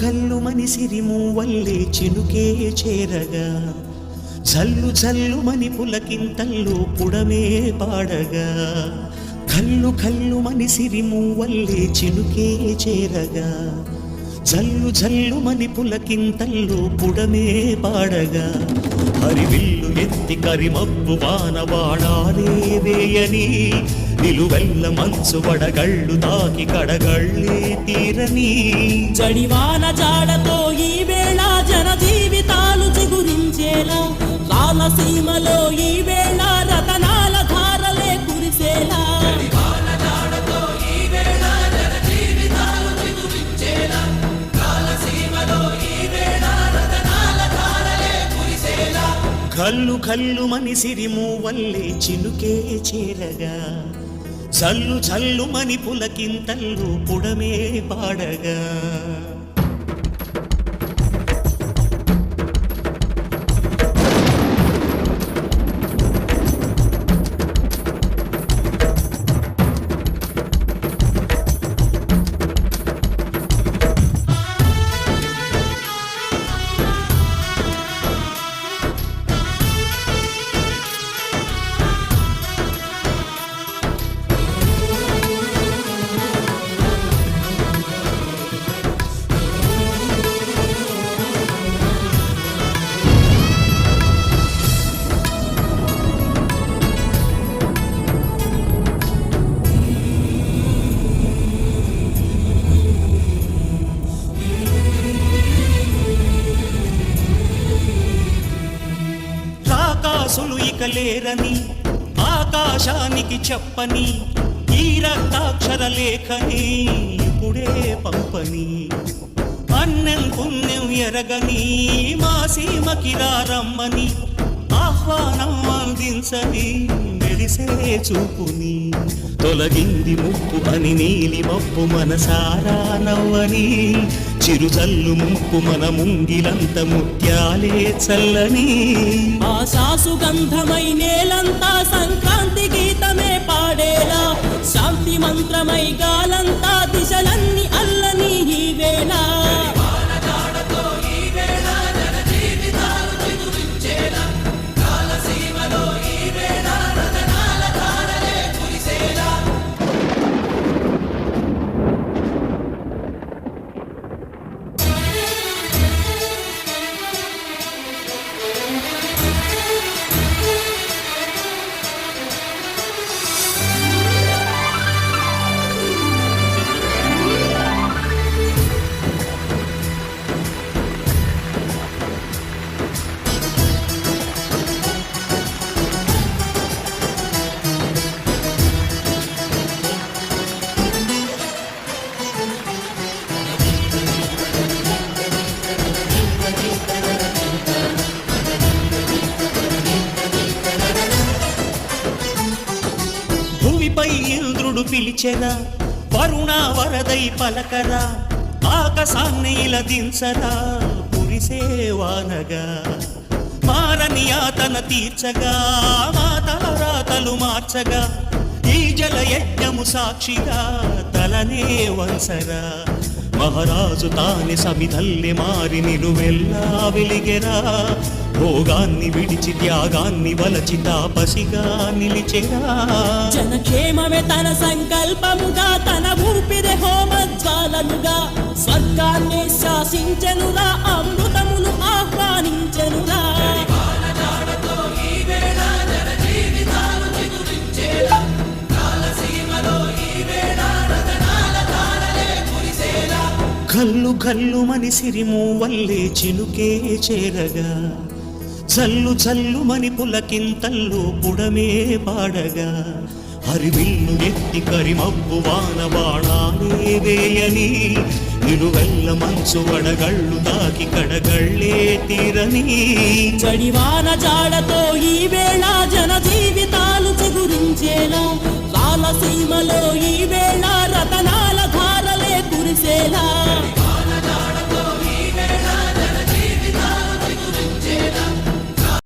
కల్లు మని సిరిమూవల్లే చినుకే చేరగా జల్లు జల్లు మని పులకింతల్లో పుడమే పాడగా కల్లు కల్లు మని సిరిమూవల్లే చినుకే చేరగా జల్లు జల్లు మని పులకింతల్లో పుడమే పాడగా హరివిల్లు ఎత్తి కరిమబ్బు వానవాడాలే వేయని నిలువెల్ల మంచు వడగళ్ళు తాకి కడగళ్ళే తీరని జడివాన జాడతో ఈ వేళ జన జీవితాలు చిగురించేలా రాలసీమలో ఈ వేళ రతనాల ధారలే కురిసేలా కల్లు కల్లు మని సిరిమూవల్లే చినుకే చేరగా జల్లు జల్లు మని పులకింతల్లు పుడమే పాడగా ఇక లేరని ఆకాశానికి చెప్పని ఈ రక్తాక్షర లేఖని ఇప్పుడే పంపని అన్నం పుణ్యం ఎరగని మా సీమకి రమ్మని ఆహ్వానం అందించని మెరిసే చూపుని తొలగింది ముప్పు అని నీలి మప్పు మనసారా నవ్వని చిరుజల్లు ముంపు మన ముంగిలంత ముత్యాలే చల్లని ఆశాసు గంధమై నేలంతా సంక్రాంతి గీతమే పాడేలా శాంతి మంత్రమై గాలంతా దిశలన్నీ అల్లని ఈ వేళ ఇంద్రుడు పిలిచెరా వరుణ వరదై పలకరా ఆకాశాన్ని ఇలా దించరా కురిసే వానగా మారని ఆతన తీర్చగా మాతల రాతలు మార్చగా ఈ జల యజ్ఞము సాక్షిగా తలనే వంసరా మహారాజు తాని సమిధల్లె మారి నిలువెల్లా వెలిగెరా భోగాన్ని విడిచి త్యాగాన్ని వలచి తాపసిగా నిలిచెరా జనక్షేమమే తన సంకల్పముగా తన ఊపిరి హోమజ్వాలలుగా స్వర్గాన్ని శాసించెనురా అమృతమును ఆహ్వానించెనురా కల్లు కల్లు మని సిరిమూవల్లే చినుకే చేరగా జల్లు జల్లు మని పులకింతల్లో పుడమే పాడగా హరివిల్లు ఎత్తి కరిమబ్బు వానవాడాలే వేయని నిలువెల్ల మంచు వడగళ్ళు తాకి కడగళ్ళే తీరని జడివాన జాడతో